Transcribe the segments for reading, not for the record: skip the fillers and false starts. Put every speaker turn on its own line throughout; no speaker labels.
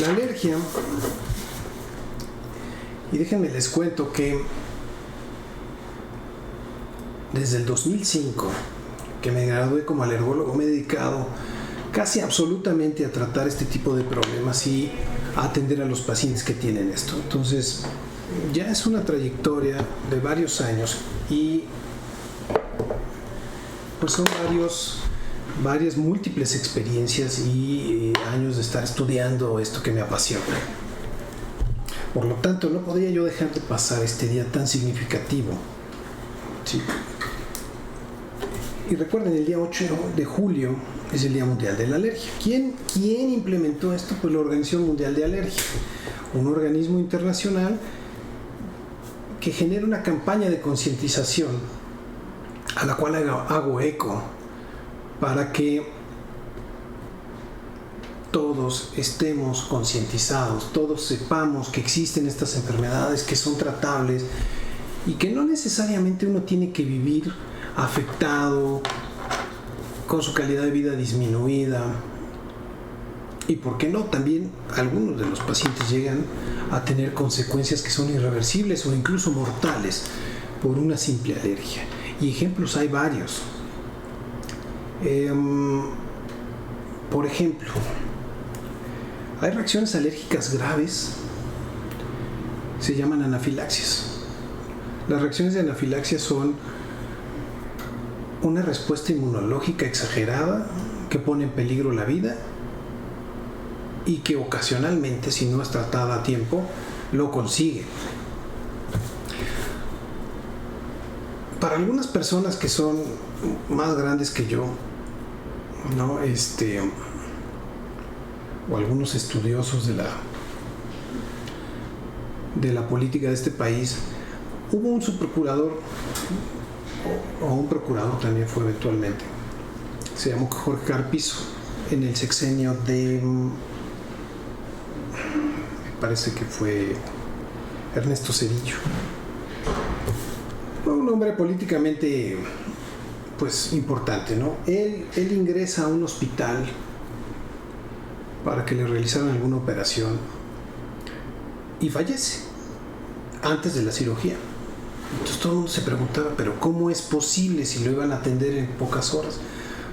La alergia, y déjenme les cuento que desde el 2005 que me gradué como alergólogo me he dedicado casi absolutamente a tratar este tipo de problemas y a atender a los pacientes que tienen esto. Entonces ya es una trayectoria de varios años y pues son varias múltiples experiencias y años de estar estudiando esto que me apasiona. Por lo tanto, no podría yo dejar de pasar este día tan significativo. Sí. Y recuerden, el día 8 de julio es el Día Mundial de la Alergia. ¿Quién implementó esto? Pues la Organización Mundial de Alergia, un organismo internacional que genera una campaña de concientización a la cual hago eco para que todos estemos concientizados, todos sepamos que existen estas enfermedades, que son tratables y que no necesariamente uno tiene que vivir afectado, con su calidad de vida disminuida. Y por qué no, también algunos de los pacientes llegan a tener consecuencias que son irreversibles o incluso mortales por una simple alergia. Y ejemplos hay varios. Por ejemplo, hay reacciones alérgicas graves, se llaman anafilaxias. Las reacciones de anafilaxia son una respuesta inmunológica exagerada que pone en peligro la vida y que ocasionalmente, si no es tratada a tiempo, lo consigue. Para algunas personas que son más grandes que yo, ¿no? O algunos estudiosos de la política de este país, hubo un subprocurador o un procurador también fue eventualmente, se llamó Jorge Carpizo, en el sexenio de, me parece que fue Ernesto Zedillo. Fue un hombre políticamente pues importante, ¿no? Él ingresa a un hospital para que le realizaran alguna operación y fallece antes de la cirugía. Entonces todo el mundo se preguntaba, pero ¿cómo es posible si lo iban a atender en pocas horas?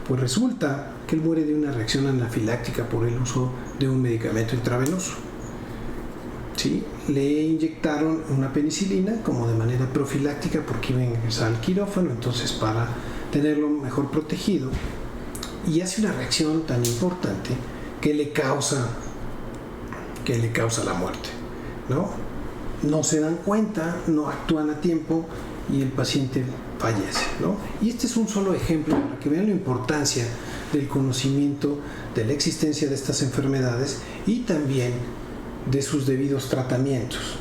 Pues resulta que él muere de una reacción anafiláctica por el uso de un medicamento intravenoso. ¿Sí? Le inyectaron una penicilina como de manera profiláctica porque iba a ingresar al quirófano, entonces para tenerlo mejor protegido, y hace una reacción tan importante que le causa la muerte, ¿no? No se dan cuenta, no actúan a tiempo y el paciente fallece, ¿no? Y este es un solo ejemplo para que vean la importancia del conocimiento de la existencia de estas enfermedades y también de sus debidos tratamientos.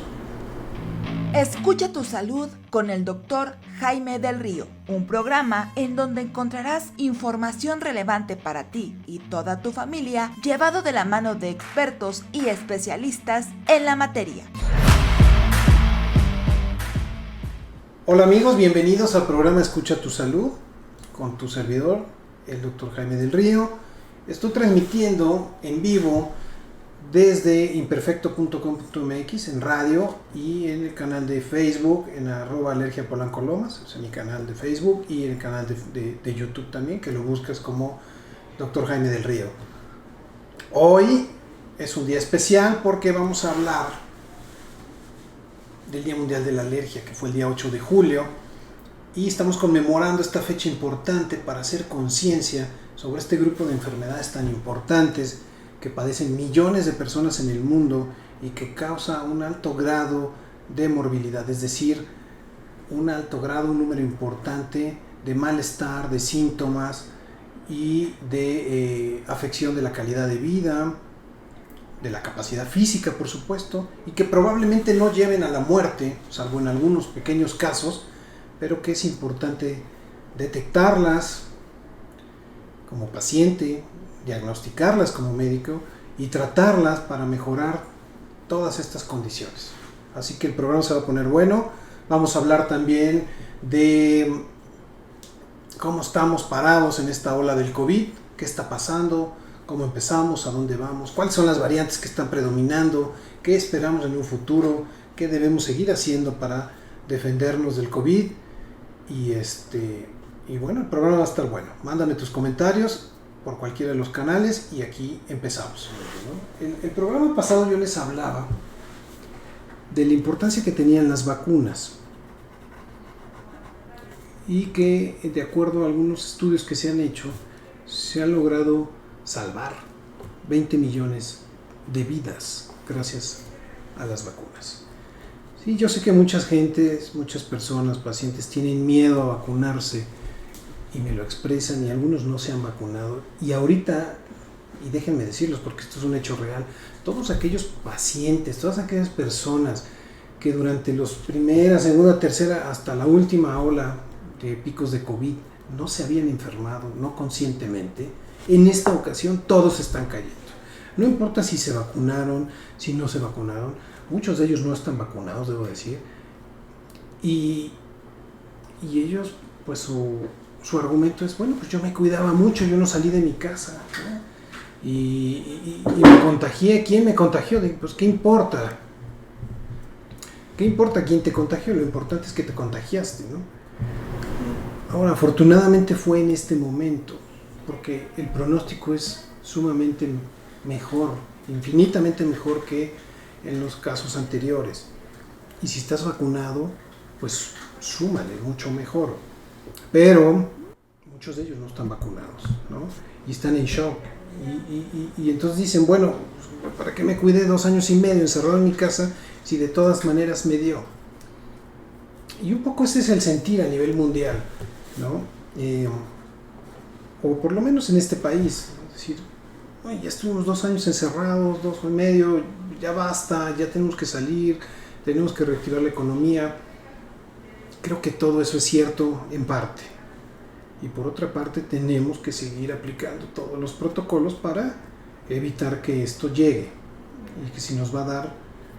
Escucha tu salud con el Dr. Jaime del Río, un programa en donde encontrarás información relevante para ti y toda tu familia, llevado de la mano de expertos y especialistas en la materia.
Hola amigos, bienvenidos al programa Escucha tu Salud con tu servidor, el Dr. Jaime del Río. Estoy transmitiendo en vivo desde imperfecto.com.mx en radio y en el canal de Facebook en @alergiapolancolomas, es mi canal de Facebook, y en el canal de YouTube también, que lo buscas como Dr. Jaime del Río. Hoy es un día especial porque vamos a hablar del Día Mundial de la Alergia, que fue el día 8 de julio, y estamos conmemorando esta fecha importante para hacer conciencia sobre este grupo de enfermedades tan importantes que padecen millones de personas en el mundo y que causa un alto grado de morbilidad, es decir, un número importante de malestar, de síntomas y de afección de la calidad de vida, de la capacidad física, por supuesto, y que probablemente no lleven a la muerte, salvo en algunos pequeños casos, pero que es importante detectarlas como paciente, diagnosticarlas como médico y tratarlas para mejorar todas estas condiciones. Así que el programa se va a poner bueno. Vamos a hablar también de cómo estamos parados en esta ola del COVID, qué está pasando, cómo empezamos, a dónde vamos, cuáles son las variantes que están predominando, qué esperamos en un futuro, qué debemos seguir haciendo para defendernos del COVID. Y bueno, el programa va a estar bueno. Mándame tus comentarios por cualquiera de los canales y aquí empezamos, ¿no? El programa pasado yo les hablaba de la importancia que tenían las vacunas y que, de acuerdo a algunos estudios que se han hecho, se han logrado salvar 20 millones de vidas gracias a las vacunas. Sí, yo sé que muchas personas, pacientes tienen miedo a vacunarse y me lo expresan, y algunos no se han vacunado. Y ahorita, y déjenme decirlos porque esto es un hecho real, todos aquellos pacientes, todas aquellas personas que durante los primera, segunda, tercera, hasta la última ola de picos de COVID no se habían enfermado, no conscientemente, en esta ocasión todos están cayendo. No importa si se vacunaron, si no se vacunaron, muchos de ellos no están vacunados, debo decir, y ellos, pues su argumento es, bueno, pues yo me cuidaba mucho, yo no salí de mi casa, ¿no? Y me contagié. ¿Quién me contagió? Pues ¿qué importa? ¿Qué importa quién te contagió? Lo importante es que te contagiaste, ¿no? Ahora, afortunadamente fue en este momento, porque el pronóstico es sumamente mejor, infinitamente mejor que en los casos anteriores. Y si estás vacunado, pues súmale, mucho mejor. Pero muchos de ellos no están vacunados, ¿no? Y están en shock. Y entonces dicen, bueno, ¿para qué me cuidé 2 años y medio encerrado en mi casa si de todas maneras me dio? Y un poco ese es el sentir a nivel mundial, ¿no? O por lo menos en este país. Es decir, ya estuvimos 2 años encerrados, 2 y medio, ya basta, ya tenemos que salir, tenemos que reactivar la economía. Creo que todo eso es cierto en parte. Y por otra parte tenemos que seguir aplicando todos los protocolos para evitar que esto llegue. Y que si nos va a dar,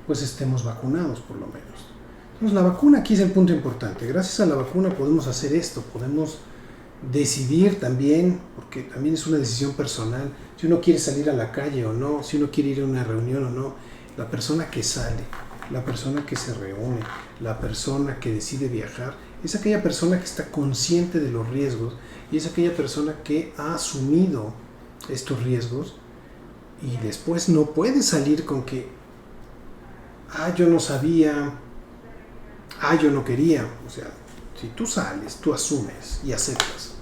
pues estemos vacunados por lo menos. Entonces la vacuna aquí es el punto importante. Gracias a la vacuna podemos hacer esto, podemos decidir también, porque también es una decisión personal, si uno quiere salir a la calle o no, si uno quiere ir a una reunión o no. La persona que sale, la persona que se reúne, la persona que decide viajar, es aquella persona que está consciente de los riesgos y es aquella persona que ha asumido estos riesgos y después no puede salir con que yo no sabía, yo no quería. O sea, si tú sales, tú asumes y aceptas,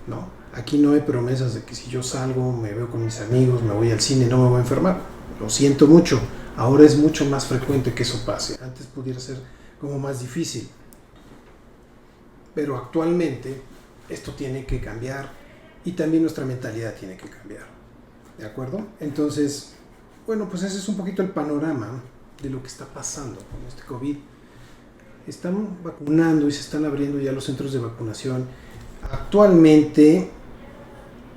¿no? Aquí no hay promesas de que si yo salgo, me veo con mis amigos, me voy al cine, no me voy a enfermar. Lo siento mucho. Ahora es mucho más frecuente que eso pase. Antes pudiera ser como más difícil. Pero actualmente esto tiene que cambiar y también nuestra mentalidad tiene que cambiar. ¿De acuerdo? Entonces, bueno, pues ese es un poquito el panorama de lo que está pasando con este COVID. Están vacunando y se están abriendo ya los centros de vacunación. Actualmente,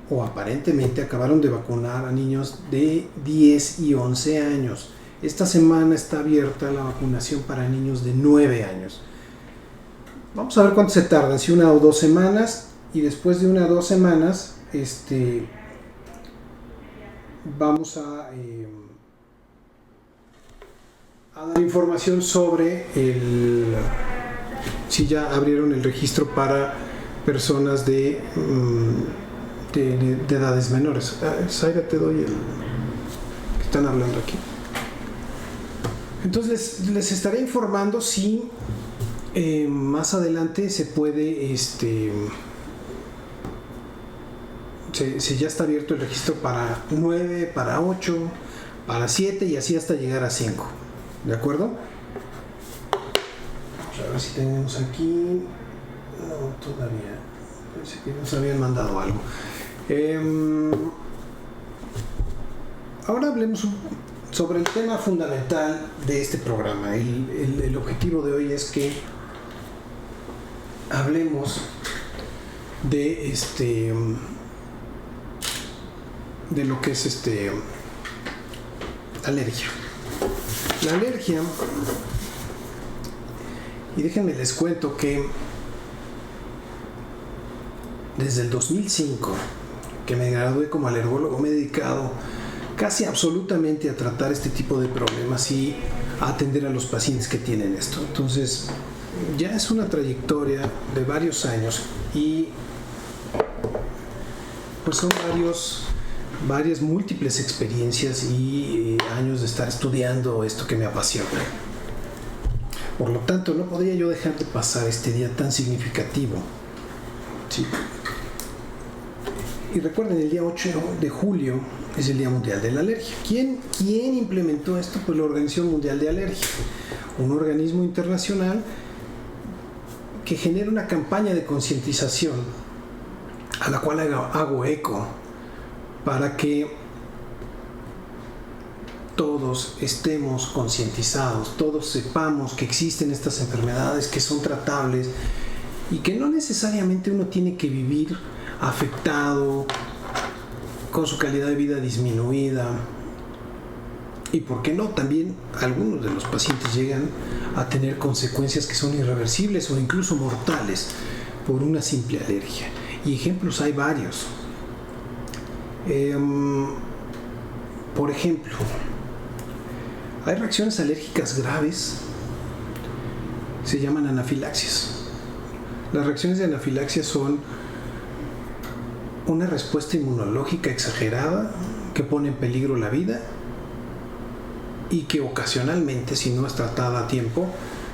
o aparentemente, acabaron de vacunar a niños de 10 y 11 años. Esta semana está abierta la vacunación para niños de 9 años. Vamos a ver cuánto se tardan, si 1 o 2 semanas, y después de 1 o 2 semanas, vamos a dar información sobre si ya abrieron el registro para personas de edades menores. Zaira, te doy que están hablando aquí. Entonces les estaré informando si más adelante se puede, si ya está abierto el registro para 9, para 8, para 7 y así hasta llegar a 5. ¿De acuerdo? Vamos a ver si tenemos aquí. No, todavía. Parece que nos habían mandado algo. Ahora hablemos sobre el tema fundamental de este programa. El objetivo de hoy es que hablemos de lo que es alergia. La alergia, y déjenme les cuento que desde el 2005 que me gradué como alergólogo, me he dedicado casi absolutamente a tratar este tipo de problemas y a atender a los pacientes que tienen esto. Entonces, ya es una trayectoria de varios años y pues son varias múltiples experiencias y años de estar estudiando esto que me apasiona. Por lo tanto, no podría yo dejar de pasar este día tan significativo. Sí. Y recuerden, el día 8 de julio es el Día Mundial de la Alergia. ¿Quién implementó esto? Pues la Organización Mundial de Alergia, un organismo internacional que genera una campaña de concientización a la cual hago eco para que todos estemos concientizados, todos sepamos que existen estas enfermedades, que son tratables y que no necesariamente uno tiene que vivir afectado, con su calidad de vida disminuida. Y por qué no, también algunos de los pacientes llegan a tener consecuencias que son irreversibles o incluso mortales por una simple alergia. Y ejemplos hay varios. Por ejemplo, hay reacciones alérgicas graves, se llaman anafilaxias. Las reacciones de anafilaxia son una respuesta inmunológica exagerada que pone en peligro la vida y que ocasionalmente, si no es tratada a tiempo,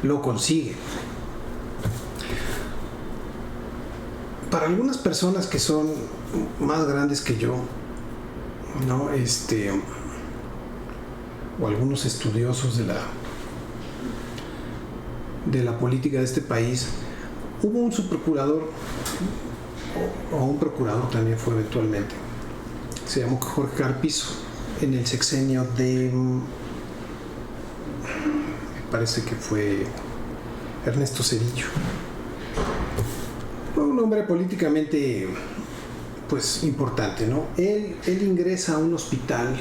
lo consigue. Para algunas personas que son más grandes que yo, ¿no? O algunos estudiosos de la política de este país, hubo un subprocurador, o un procurador también fue eventualmente, se llamó Jorge Carpizo, en el sexenio de, me parece que fue Ernesto Zedillo. Fue un hombre políticamente pues importante, ¿no? Él ingresa a un hospital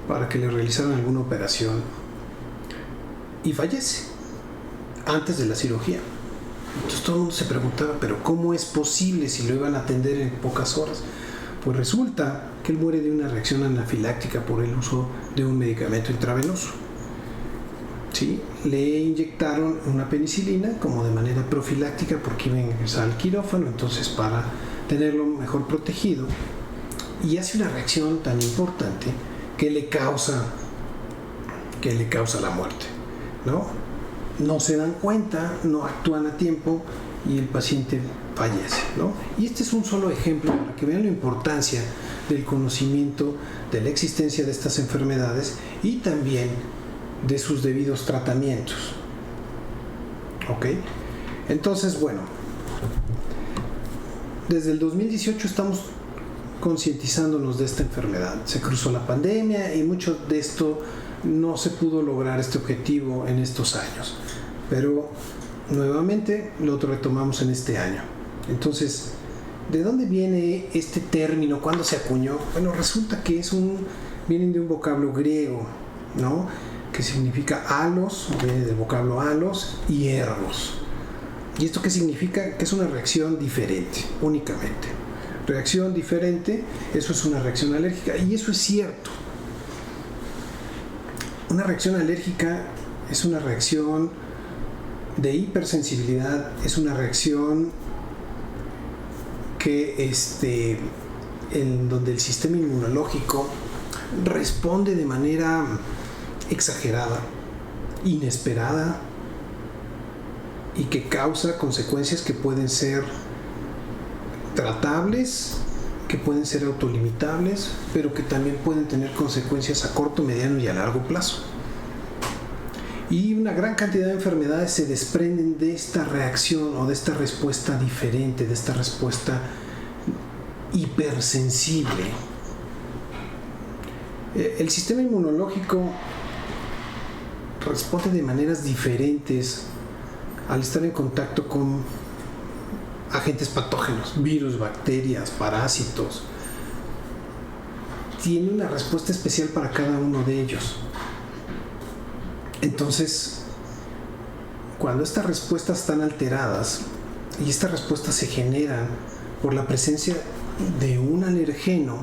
para que le realizaran alguna operación y fallece antes de la cirugía. Entonces todo el mundo se preguntaba, pero ¿cómo es posible si lo iban a atender en pocas horas? Pues resulta que él muere de una reacción anafiláctica por el uso de un medicamento intravenoso. ¿Sí? Le inyectaron una penicilina como de manera profiláctica porque iba a ingresar al quirófano, entonces para tenerlo mejor protegido, y hace una reacción tan importante que le causa la muerte, ¿no? No se dan cuenta, no actúan a tiempo y el paciente fallece, ¿no? Y este es un solo ejemplo para que vean la importancia del conocimiento de la existencia de estas enfermedades y también de sus debidos tratamientos. ¿Ok? Entonces, bueno, desde el 2018 estamos concientizándonos de esta enfermedad. Se cruzó la pandemia y mucho de esto no se pudo lograr este objetivo en estos años, pero nuevamente lo retomamos en este año. Entonces, ¿de dónde viene este término? ¿Cuándo se acuñó? Bueno, resulta que vienen de un vocablo griego, ¿no? Que significa halos, viene del vocablo halos y ergos. ¿Y esto qué significa? Que es una reacción diferente, únicamente. Reacción diferente, eso es una reacción alérgica, y eso es cierto. Una reacción alérgica es una reacción de hipersensibilidad, es una reacción que en donde el sistema inmunológico responde de manera exagerada, inesperada, y que causa consecuencias que pueden ser tratables, que pueden ser autolimitables, pero que también pueden tener consecuencias a corto, mediano y a largo plazo. Y una gran cantidad de enfermedades se desprenden de esta reacción o de esta respuesta diferente, de esta respuesta hipersensible. El sistema inmunológico responde de maneras diferentes al estar en contacto con agentes patógenos, virus, bacterias, parásitos. Tiene una respuesta especial para cada uno de ellos. Entonces, cuando estas respuestas están alteradas y estas respuestas se generan por la presencia de un alergeno,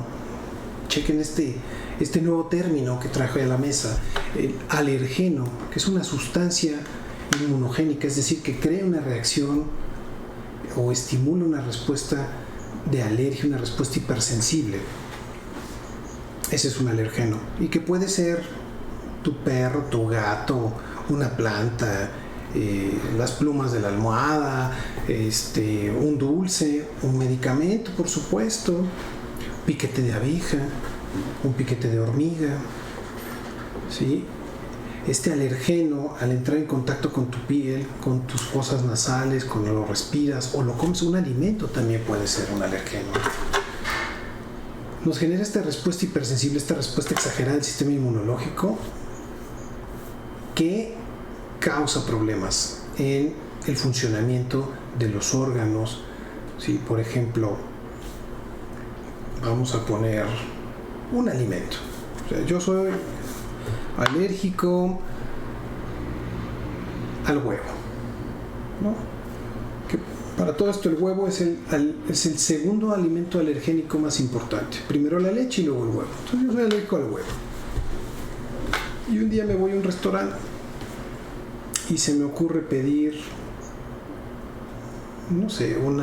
chequen este nuevo término que traje a la mesa, el alergeno, que es una sustancia inmunogénica, es decir, que crea una reacción o estimula una respuesta de alergia, una respuesta hipersensible. Ese es un alergeno, y que puede ser tu perro, tu gato, una planta, las plumas de la almohada, un dulce, un medicamento, por supuesto, piquete de abeja, un piquete de hormiga, ¿sí? Este alergeno, al entrar en contacto con tu piel, con tus fosas nasales, cuando lo respiras o lo comes, un alimento también puede ser un alergeno. Nos genera esta respuesta hipersensible, esta respuesta exagerada del sistema inmunológico que causa problemas en el funcionamiento de los órganos. ¿Sí? Por ejemplo, vamos a poner un alimento. O sea, yo soy alérgico al huevo, ¿no? Que para todo esto el huevo es el segundo alimento alergénico más importante. Primero la leche y luego el huevo. Entonces yo soy alérgico al huevo. Y un día me voy a un restaurante y se me ocurre pedir, no sé, un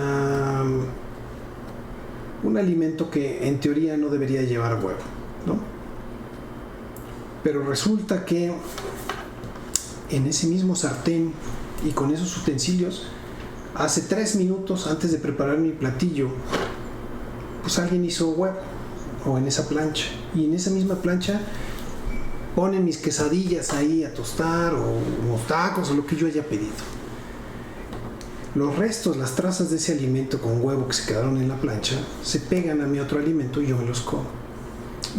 alimento que en teoría no debería llevar huevo, ¿no? Pero resulta que en ese mismo sartén y con esos utensilios, hace 3 minutos antes de preparar mi platillo, pues alguien hizo huevo, o en esa plancha, y en esa misma plancha ponen mis quesadillas ahí a tostar, o unos tacos, o lo que yo haya pedido. Los restos, las trazas de ese alimento con huevo que se quedaron en la plancha, se pegan a mi otro alimento y yo me los como.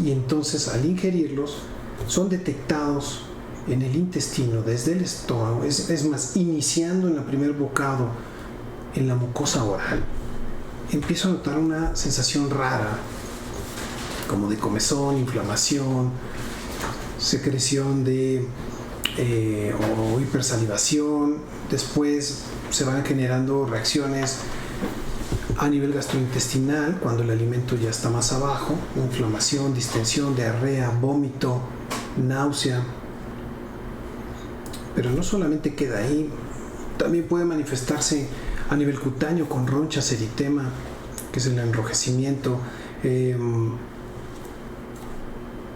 Y entonces, al ingerirlos, son detectados en el intestino, desde el estómago, es más, iniciando en el primer bocado, en la mucosa oral, empiezo a notar una sensación rara, como de comezón, inflamación, secreción o hipersalivación. Después se van generando reacciones a nivel gastrointestinal, cuando el alimento ya está más abajo, inflamación, distensión, diarrea, vómito, náusea. Pero no solamente queda ahí, también puede manifestarse a nivel cutáneo con ronchas, eritema, que es el enrojecimiento,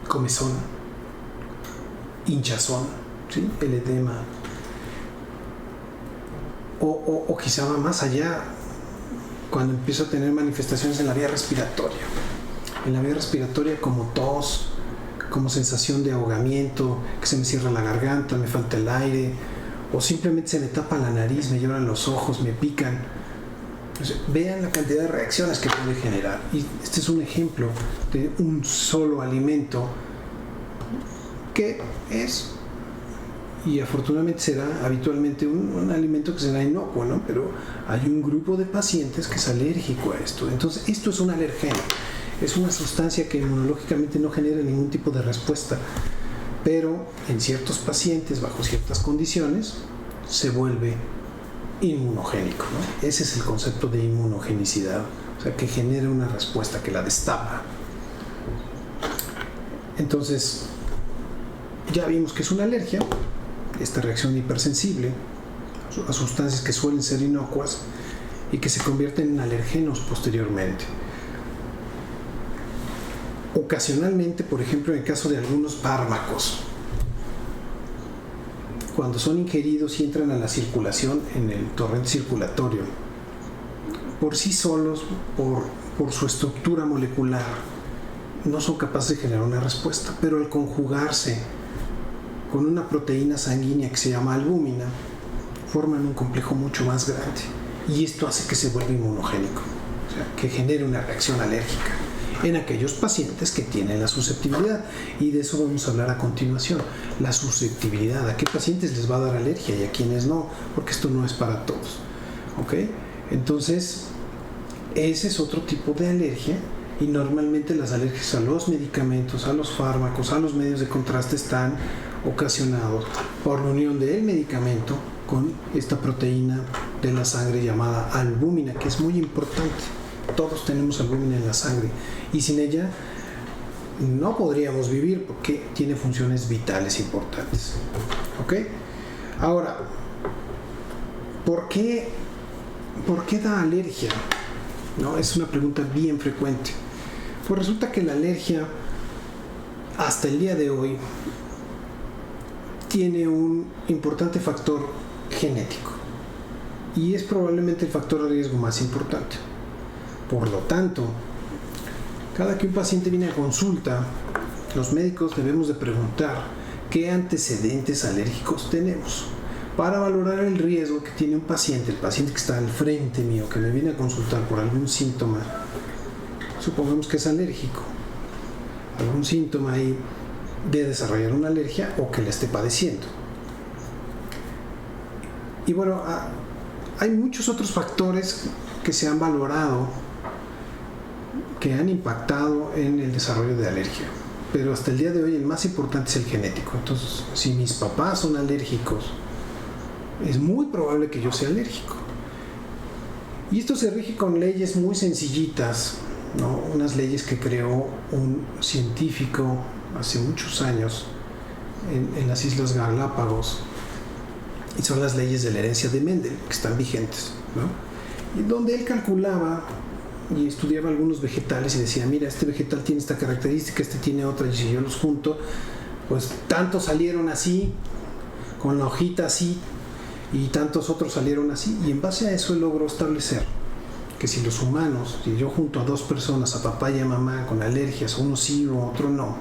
comezón, hinchazón, ¿sí? El edema, o quizá va más allá, cuando empiezo a tener manifestaciones en la vía respiratoria. En la vía respiratoria, como tos, como sensación de ahogamiento, que se me cierra la garganta, me falta el aire, o simplemente se me tapa la nariz, me lloran los ojos, me pican. Entonces, vean la cantidad de reacciones que puede generar. Y este es un ejemplo de un solo alimento que es, y afortunadamente será habitualmente un alimento que será inocuo, ¿no? Pero hay un grupo de pacientes que es alérgico a esto. Entonces, esto es un alergeno. Es una sustancia que inmunológicamente no genera ningún tipo de respuesta, pero en ciertos pacientes, bajo ciertas condiciones, se vuelve inmunogénico, ¿no? Ese es el concepto de inmunogenicidad, o sea, que genera una respuesta, que la destapa. Entonces, ya vimos que es una alergia, esta reacción hipersensible a sustancias que suelen ser inocuas y que se convierten en alergenos posteriormente. Ocasionalmente, por ejemplo, en el caso de algunos fármacos, cuando son ingeridos y entran a la circulación en el torrente circulatorio, por sí solos, por su estructura molecular, no son capaces de generar una respuesta, pero al conjugarse con una proteína sanguínea que se llama albúmina, forman un complejo mucho más grande, y esto hace que se vuelva inmunogénico, o sea, que genere una reacción alérgica en aquellos pacientes que tienen la susceptibilidad, y de eso vamos a hablar a continuación. La susceptibilidad, a qué pacientes les va a dar alergia y a quienes no, porque esto no es para todos, ¿ok? Entonces, ese es otro tipo de alergia, y normalmente las alergias a los medicamentos, a los fármacos, a los medios de contraste están ocasionados por la unión del medicamento con esta proteína de la sangre llamada albúmina, que es muy importante. Todos tenemos albúmina en la sangre y sin ella no podríamos vivir porque tiene funciones vitales importantes. ¿Ok? Ahora, ¿por qué da alergia? ¿No? Es una pregunta bien frecuente. Pues resulta que la alergia, hasta el día de hoy, tiene un importante factor genético y es probablemente el factor de riesgo más importante. Por lo tanto, cada que un paciente viene a consulta, los médicos debemos de preguntar qué antecedentes alérgicos tenemos para valorar el riesgo que tiene un paciente, el paciente que está al frente mío, que me viene a consultar por algún síntoma. Supongamos que es alérgico, algún síntoma ahí de desarrollar una alergia o que la esté padeciendo. Y bueno, hay muchos otros factores que se han valorado que han impactado en el desarrollo de alergia, pero hasta el día de hoy el más importante es el genético. Entonces, si mis papás son alérgicos, es muy probable que yo sea alérgico. Y esto se rige con leyes muy sencillitas, ¿no? Unas leyes que creó un científico hace muchos años en las Islas Galápagos, y son las leyes de la herencia de Mendel, que están vigentes, ¿no? Y donde él calculaba y estudiaba algunos vegetales y decía, mira, este vegetal tiene esta característica, este tiene otra, y si yo los junto, pues tantos salieron así, con la hojita así, y tantos otros salieron así, y en base a eso él logró establecer que si los humanos, si yo junto a dos personas, a papá y a mamá con alergias, uno sí o otro no,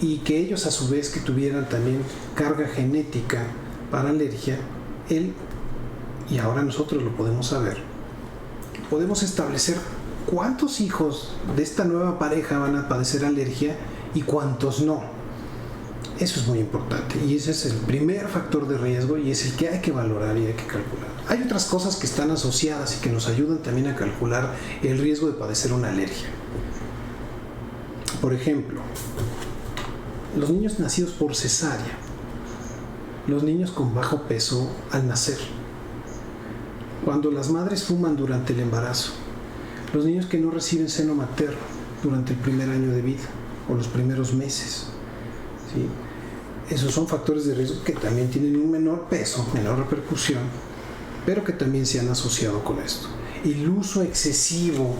y que ellos a su vez que tuvieran también carga genética para alergia, él, y ahora nosotros lo podemos saber, podemos establecer cuántos hijos de esta nueva pareja van a padecer alergia y cuántos no. Eso es muy importante y ese es el primer factor de riesgo y es el que hay que valorar y hay que calcular. Hay otras cosas que están asociadas y que nos ayudan también a calcular el riesgo de padecer una alergia. Por ejemplo, los niños nacidos por cesárea, los niños con bajo peso al nacer, cuando las madres fuman durante el embarazo, los niños que no reciben seno materno durante el primer año de vida o los primeros meses, ¿sí? Esos son factores de riesgo que también tienen un menor peso, menor repercusión, pero que también se han asociado con esto. El uso excesivo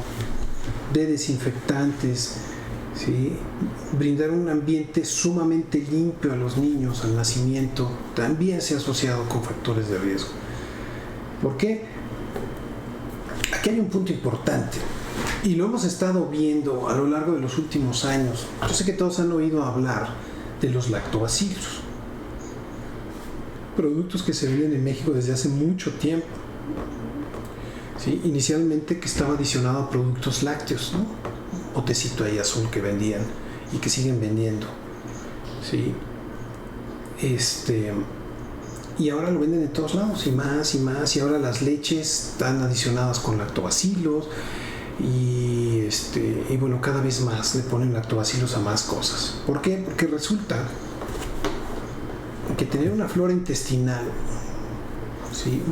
de desinfectantes, ¿sí? Brindar un ambiente sumamente limpio a los niños al nacimiento también se ha asociado con factores de riesgo. ¿Por qué? Aquí hay un punto importante y lo hemos estado viendo a lo largo de los últimos años. Yo sé que todos han oído hablar de los lactobacilos, productos que se venden en México desde hace mucho tiempo, ¿sí? Inicialmente que estaba adicionado a productos lácteos, ¿no? Botecito ahí azul que vendían y que siguen vendiendo, ¿sí? Y ahora lo venden en todos lados y más, y ahora las leches están adicionadas con lactobacilos y bueno, cada vez más le ponen lactobacilos a más cosas. ¿Por qué? Porque resulta que tener una flora intestinal, ¿sí?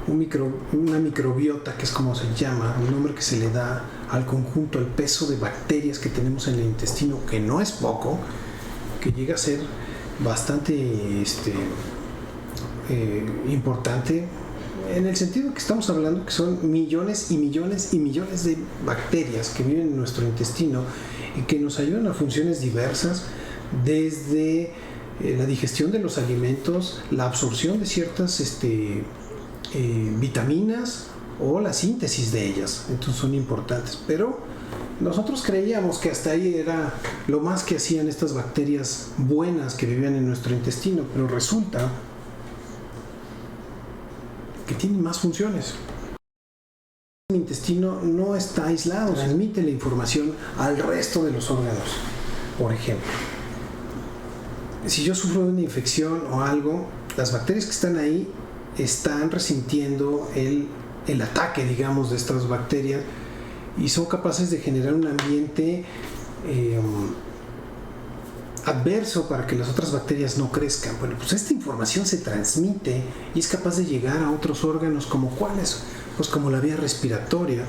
Una microbiota, que es como se llama, el nombre que se le da al conjunto, al peso de bacterias que tenemos en el intestino, que no es poco, que llega a ser bastante importante, en el sentido que estamos hablando que son millones y millones y millones de bacterias que viven en nuestro intestino y que nos ayudan a funciones diversas, desde la digestión de los alimentos, la absorción de ciertas vitaminas o la síntesis de ellas. Entonces son importantes, pero nosotros creíamos que hasta ahí era lo más que hacían estas bacterias buenas que vivían en nuestro intestino, pero resulta que tienen más funciones. El intestino no está aislado, transmite la información al resto de los órganos. Por ejemplo, si yo sufro de una infección o algo, las bacterias que están ahí están resintiendo el ataque, digamos, de estas bacterias y son capaces de generar un ambiente adverso para que las otras bacterias no crezcan. Bueno, pues esta información se transmite y es capaz de llegar a otros órganos, como cuáles, pues como la vía respiratoria,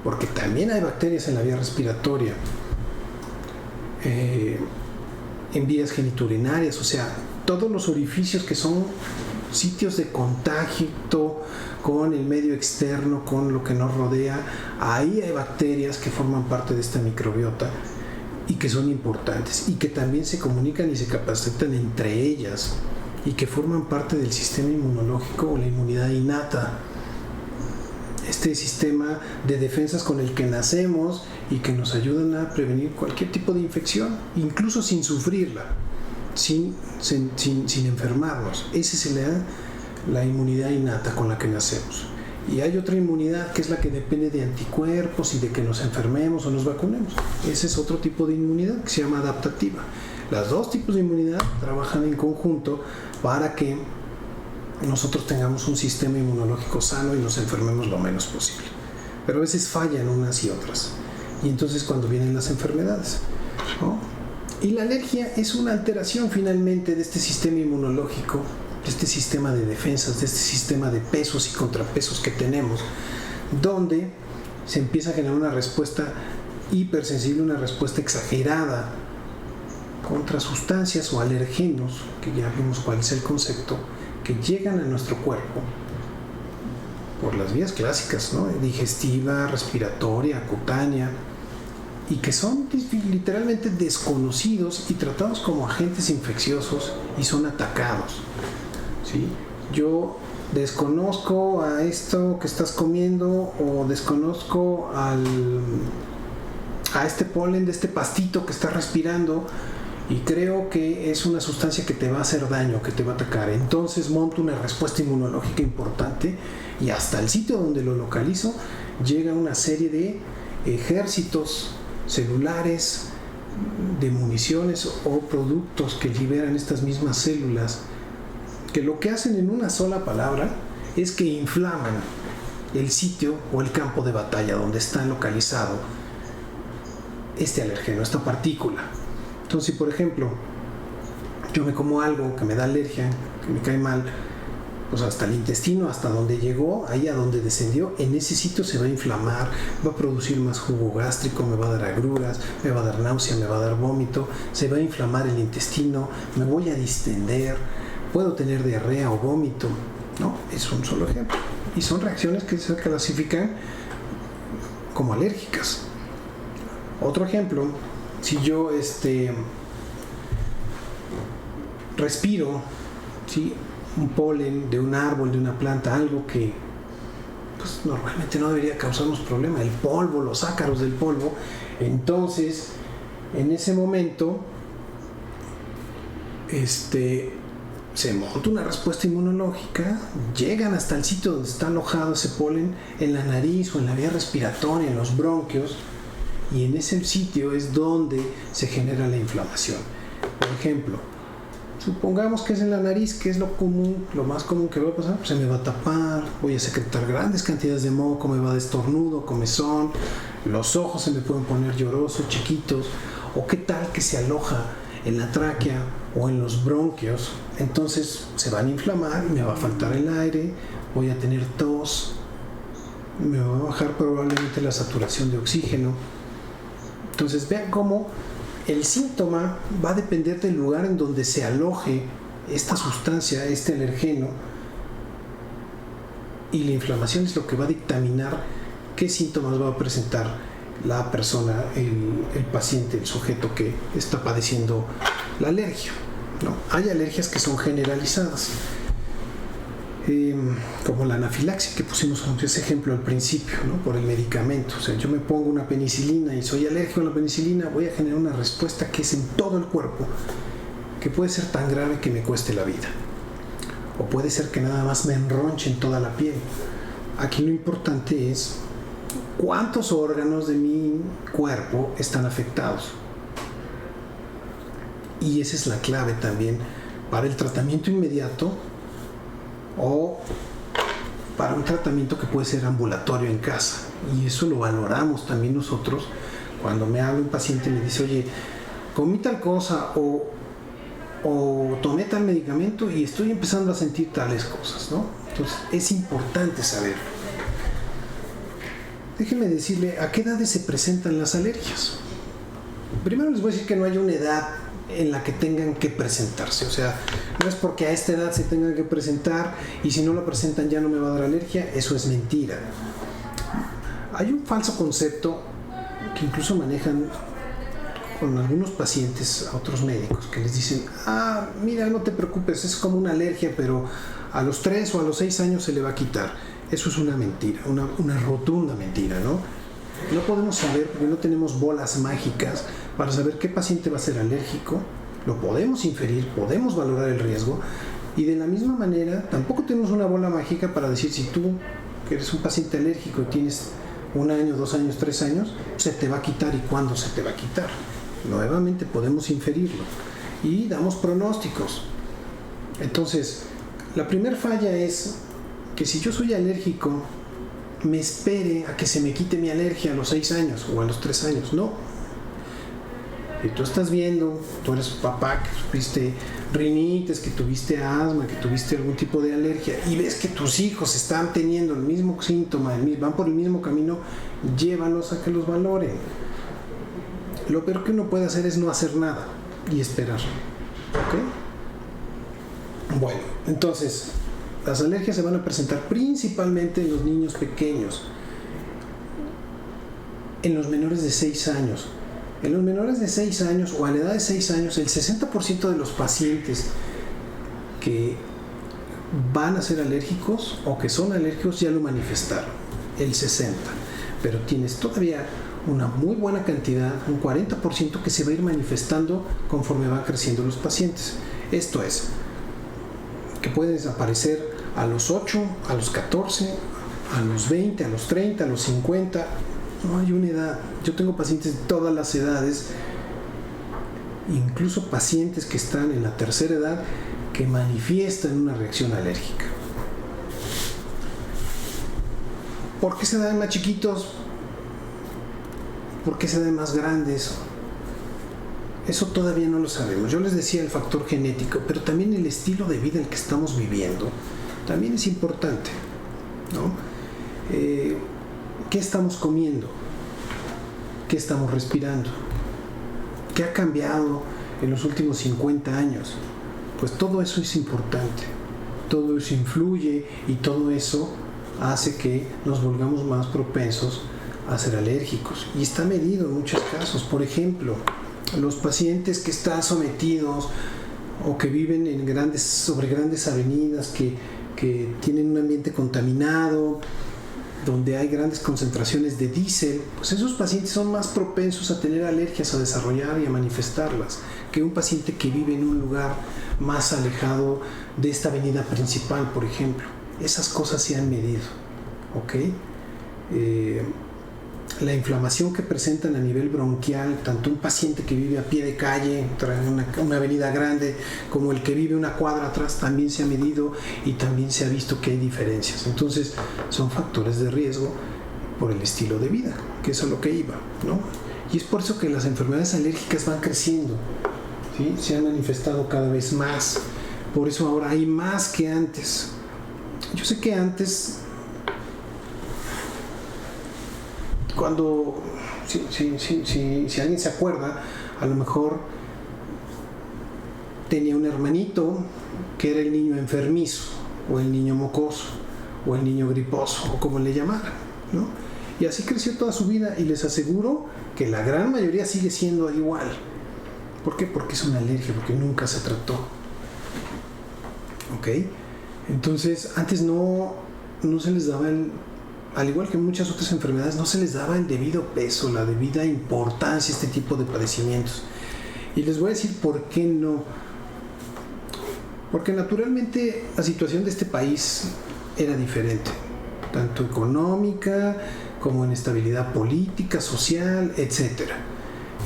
porque también hay bacterias en la vía respiratoria, en vías genitourinarias, o sea, todos los orificios que son sitios de contagio con el medio externo, con lo que nos rodea, ahí hay bacterias que forman parte de esta microbiota y que son importantes y que también se comunican y se capacitan entre ellas y que forman parte del sistema inmunológico o la inmunidad innata, este sistema de defensas con el que nacemos y que nos ayudan a prevenir cualquier tipo de infección, incluso sin sufrirla, sin enfermarnos. Esa es la inmunidad innata con la que nacemos. Y hay otra inmunidad que es la que depende de anticuerpos y de que nos enfermemos o nos vacunemos. Ese es otro tipo de inmunidad que se llama adaptativa. Los dos tipos de inmunidad trabajan en conjunto para que nosotros tengamos un sistema inmunológico sano y nos enfermemos lo menos posible. Pero a veces fallan unas y otras. Y entonces cuando vienen las enfermedades, ¿no? Y la alergia es una alteración finalmente de este sistema inmunológico, de este sistema de defensas, de este sistema de pesos y contrapesos que tenemos, donde se empieza a generar una respuesta hipersensible, una respuesta exagerada contra sustancias o alergenos, que ya vimos cuál es el concepto, que llegan a nuestro cuerpo por las vías clásicas, ¿no? Digestiva, respiratoria, cutánea, y que son literalmente desconocidos y tratados como agentes infecciosos y son atacados, ¿sí? Yo desconozco a esto que estás comiendo o desconozco a este polen de este pastito que estás respirando y creo que es una sustancia que te va a hacer daño, que te va a atacar. Entonces monto una respuesta inmunológica importante y hasta el sitio donde lo localizo llega una serie de ejércitos celulares, de municiones o productos que liberan estas mismas células, que lo que hacen en una sola palabra es que inflaman el sitio o el campo de batalla donde está localizado este alergeno, esta partícula. Entonces, si por ejemplo yo me como algo que me da alergia, que me cae mal, pues hasta el intestino, hasta donde llegó, ahí a donde descendió, en ese sitio se va a inflamar, va a producir más jugo gástrico, me va a dar agruras, me va a dar náusea, me va a dar vómito, se va a inflamar el intestino, me voy a distender, puedo tener diarrea o vómito, ¿no? Es un solo ejemplo. Y son reacciones que se clasifican como alérgicas. Otro ejemplo, si yo respiro, ¿sí?, un polen de un árbol, de una planta, algo que pues normalmente no debería causarnos problema, el polvo, los ácaros del polvo, entonces en ese momento se monta una respuesta inmunológica, llegan hasta el sitio donde está alojado ese polen, en la nariz o en la vía respiratoria, en los bronquios, y en ese sitio es donde se genera la inflamación. Por ejemplo, supongamos que es en la nariz, que es lo común, lo más común que va a pasar, pues se me va a tapar, voy a secretar grandes cantidades de moco, me va a dar estornudo, comezón, los ojos se me pueden poner llorosos, chiquitos, o qué tal que se aloja en la tráquea o en los bronquios, entonces se van a inflamar y me va a faltar el aire, voy a tener tos, me va a bajar probablemente la saturación de oxígeno. Entonces vean cómo el síntoma va a depender del lugar en donde se aloje esta sustancia, este alergeno, y la inflamación es lo que va a dictaminar qué síntomas va a presentar la persona, el paciente, el sujeto que está padeciendo la alergia, ¿no? Hay alergias que son generalizadas, como la anafilaxia que pusimos ese ejemplo al principio, ¿no?, por el medicamento. O sea, yo me pongo una penicilina y soy alérgico a la penicilina, voy a generar una respuesta que es en todo el cuerpo, que puede ser tan grave que me cueste la vida, o puede ser que nada más me enronche en toda la piel. Aquí lo importante es cuántos órganos de mi cuerpo están afectados, y esa es la clave también para el tratamiento inmediato o para un tratamiento que puede ser ambulatorio en casa. Y eso lo valoramos también nosotros cuando me habla un paciente y me dice, oye, comí tal cosa, o o tomé tal medicamento y estoy empezando a sentir tales cosas, ¿no? Entonces es importante saberlo. Déjenme decirle a qué edades se presentan las alergias. Primero les voy a decir que no hay una edad en la que tengan que presentarse, o sea, no es porque a esta edad se tengan que presentar y si no lo presentan ya no me va a dar alergia. Eso es mentira. Hay un falso concepto que incluso manejan con algunos pacientes a otros médicos, que les dicen: mira, no te preocupes, es como una alergia, pero a los 3 o a los 6 años se le va a quitar. Eso es una mentira, una rotunda mentira, ¿no? No podemos saber, porque no tenemos bolas mágicas para saber qué paciente va a ser alérgico. Lo podemos inferir, podemos valorar el riesgo, y de la misma manera tampoco tenemos una bola mágica para decir si tú, que eres un paciente alérgico y tienes 1 año, 2 años, 3 años, se te va a quitar y cuándo se te va a quitar. Nuevamente podemos inferirlo y damos pronósticos. Entonces, la primera falla es que si yo soy alérgico, me espere a que se me quite mi alergia a los 6 años o a los 3 años. No. Si tú estás viendo, tú eres papá que tuviste rinitis, que tuviste asma, que tuviste algún tipo de alergia y ves que tus hijos están teniendo el mismo síntoma, van por el mismo camino, llévalos a que los valoren. Lo peor que uno puede hacer es no hacer nada y esperar. ¿Ok? Bueno, entonces, las alergias se van a presentar principalmente en los niños pequeños, en los menores de 6 años. En los menores de 6 años o a la edad de 6 años, el 60% de los pacientes que van a ser alérgicos o que son alérgicos ya lo manifestaron, el 60%. Pero tienes todavía una muy buena cantidad, un 40% que se va a ir manifestando conforme van creciendo los pacientes. Esto es, que pueden desaparecer a los 8, a los 14, a los 20, a los 30, a los 50. No hay una edad. Yo tengo pacientes de todas las edades, incluso pacientes que están en la tercera edad que manifiestan una reacción alérgica. ¿Por qué se dan más chiquitos? ¿Por qué se dan más grandes? Eso todavía no lo sabemos. Yo les decía el factor genético, pero también el estilo de vida en el que estamos viviendo también es importante, ¿no? ¿Qué estamos comiendo? ¿Qué estamos respirando? ¿Qué ha cambiado en los últimos 50 años? Pues todo eso es importante. Todo eso influye y todo eso hace que nos volvamos más propensos a ser alérgicos. Y está medido en muchos casos. Por ejemplo, los pacientes que están sometidos o que viven sobre grandes avenidas, que tienen un ambiente contaminado, donde hay grandes concentraciones de diésel, pues esos pacientes son más propensos a tener alergias, a desarrollar y a manifestarlas, que un paciente que vive en un lugar más alejado de esta avenida principal, por ejemplo. Esas cosas se han medido, ¿ok? La inflamación que presentan a nivel bronquial, tanto un paciente que vive a pie de calle, en una avenida grande, como el que vive una cuadra atrás, también se ha medido y también se ha visto que hay diferencias. Entonces, son factores de riesgo por el estilo de vida, que es a lo que iba, ¿no? Y es por eso que las enfermedades alérgicas van creciendo, ¿sí? Se han manifestado cada vez más. Por eso ahora hay más que antes. Yo sé que antes, cuando, si alguien se acuerda, a lo mejor tenía un hermanito que era el niño enfermizo, o el niño mocoso, o el niño griposo, o como le llamaran, ¿no? Y así creció toda su vida, y les aseguro que la gran mayoría sigue siendo igual. ¿Por qué? Porque es una alergia, porque nunca se trató. ¿Ok? Entonces, antes no se les daba al igual que muchas otras enfermedades, no se les daba el debido peso, la debida importancia a este tipo de padecimientos. Y les voy a decir por qué no. Porque naturalmente la situación de este país era diferente, tanto económica como en estabilidad política, social, etc.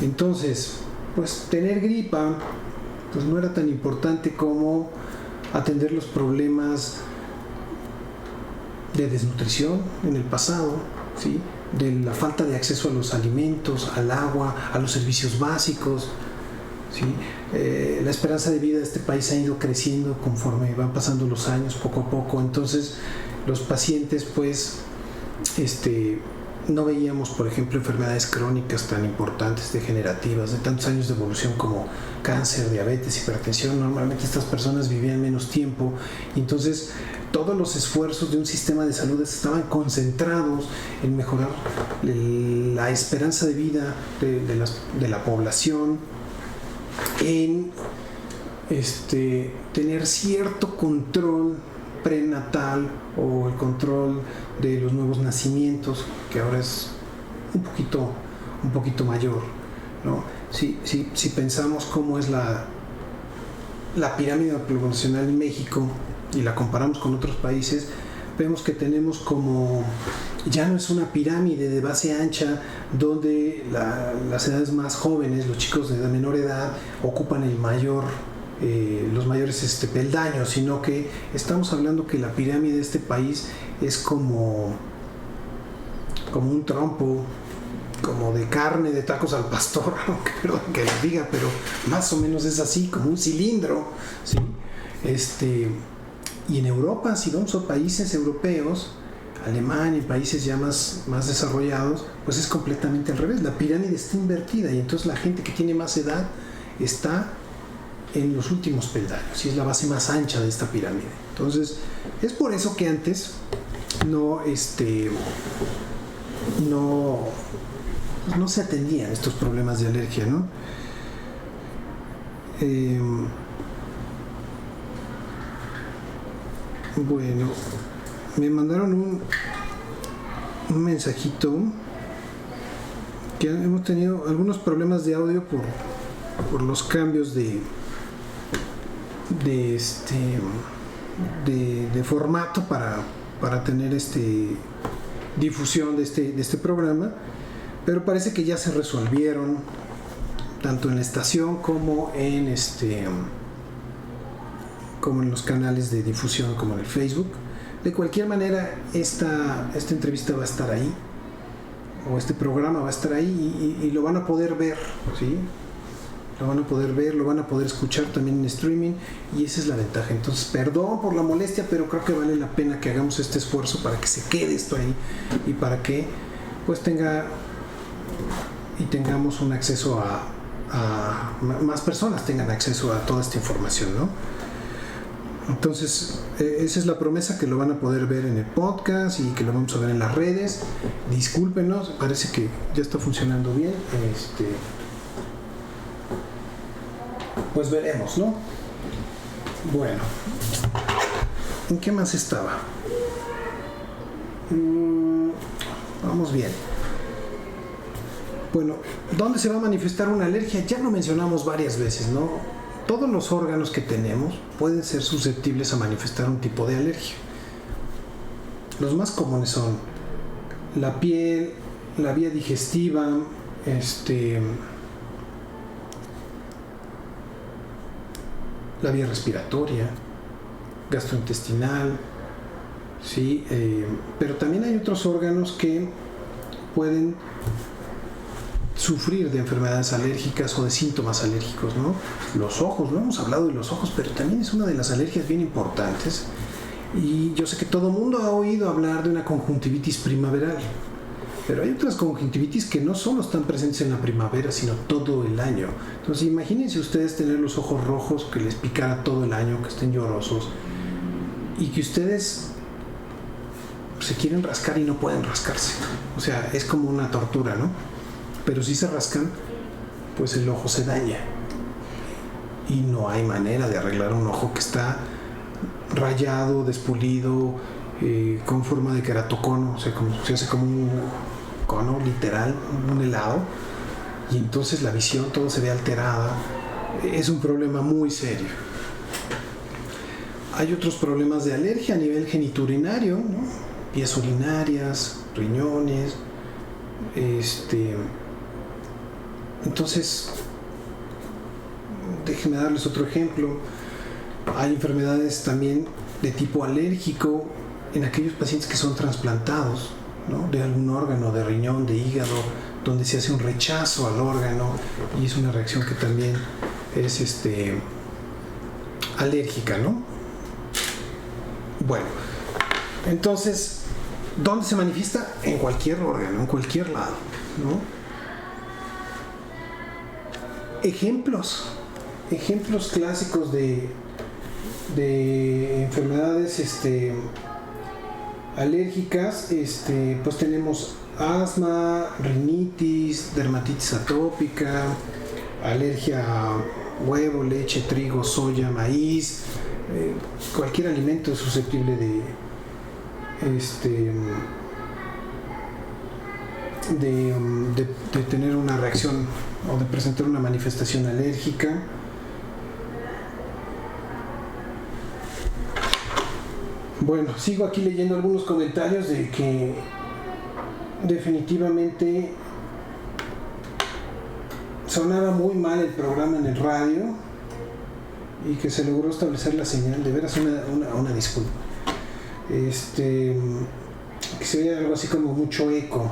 Entonces, pues tener gripa pues no era tan importante como atender los problemas de desnutrición en el pasado, ¿sí? De la falta de acceso a los alimentos, al agua, a los servicios básicos, ¿sí? La esperanza de vida de este país ha ido creciendo conforme van pasando los años, poco a poco. Entonces los pacientes pues no veíamos, por ejemplo, enfermedades crónicas tan importantes, degenerativas, de tantos años de evolución como cáncer, diabetes, hipertensión. Normalmente estas personas vivían menos tiempo y entonces todos los esfuerzos de un sistema de salud estaban concentrados en mejorar la esperanza de vida de la población, en tener cierto control prenatal o el control de los nuevos nacimientos, que ahora es un poquito mayor, ¿no? Si pensamos cómo es la pirámide poblacional en México y la comparamos con otros países, vemos que tenemos ya no es una pirámide de base ancha donde las edades más jóvenes, los chicos de menor edad, ocupan los mayores peldaños, sino que estamos hablando que la pirámide de este país es como un trompo, como de carne de tacos al pastor, aunque perdón que lo diga, pero más o menos es así, como un cilindro, ¿sí? Y en Europa, si vamos a países europeos, Alemania y países ya más desarrollados, pues es completamente al revés. La pirámide está invertida y entonces la gente que tiene más edad está en los últimos peldaños y es la base más ancha de esta pirámide. Entonces es por eso que antes no se atendían estos problemas de alergia, ¿no? Bueno, me mandaron un mensajito que hemos tenido algunos problemas de audio por los cambios de formato para tener difusión de este programa, pero parece que ya se resolvieron tanto en la estación como en los canales de difusión, como en el Facebook. De cualquier manera, esta entrevista va a estar ahí, o este programa va a estar ahí y lo van a poder ver, ¿sí? Lo van a poder ver, lo van a poder escuchar también en streaming, y esa es la ventaja. Entonces, perdón por la molestia, pero creo que vale la pena que hagamos este esfuerzo para que se quede esto ahí y para que pues tengamos un acceso a más personas tengan acceso a toda esta información, ¿no? Entonces, esa es la promesa, que lo van a poder ver en el podcast y que lo vamos a ver en las redes. Discúlpenos, parece que ya está funcionando bien. Pues veremos, ¿no? Bueno, ¿en qué más estaba? Vamos bien. Bueno, ¿dónde se va a manifestar una alergia? Ya lo mencionamos varias veces, ¿no? Todos los órganos que tenemos pueden ser susceptibles a manifestar un tipo de alergia. Los más comunes son la piel, la vía digestiva, la vía respiratoria, gastrointestinal, ¿sí? Pero también hay otros órganos que pueden sufrir de enfermedades alérgicas o de síntomas alérgicos, ¿no? Los ojos, no hemos hablado de los ojos, pero también es una de las alergias bien importantes. Y yo sé que todo el mundo ha oído hablar de una conjuntivitis primaveral, pero hay otras conjuntivitis que no solo están presentes en la primavera, sino todo el año. Entonces imagínense ustedes tener los ojos rojos, que les picara todo el año, que estén llorosos, y que ustedes se quieren rascar y no pueden rascarse. O sea, es como una tortura, ¿no? Pero si se rascan, pues el ojo se daña. Y no hay manera de arreglar un ojo que está rayado, despulido, con forma de queratocono. O sea, se hace como un cono literal, un helado. Y entonces la visión, todo se ve alterada. Es un problema muy serio. Hay otros problemas de alergia a nivel genitourinario, ¿no? Vías urinarias, riñones, Entonces, déjenme darles otro ejemplo. Hay enfermedades también de tipo alérgico en aquellos pacientes que son trasplantados, ¿no? De algún órgano, de riñón, de hígado, donde se hace un rechazo al órgano y es una reacción que también alérgica, ¿no? Bueno, entonces, ¿dónde se manifiesta? En cualquier órgano, en cualquier lado, ¿no? Ejemplos clásicos de enfermedades alérgicas, pues tenemos asma, rinitis, dermatitis atópica, alergia a huevo, leche, trigo, soya, maíz, cualquier alimento es susceptible de tener una reacción o de presentar una manifestación alérgica. Bueno, sigo aquí leyendo algunos comentarios de que definitivamente sonaba muy mal el programa en el radio y que se logró establecer la señal. De veras una disculpa. Que se veía algo así como mucho eco.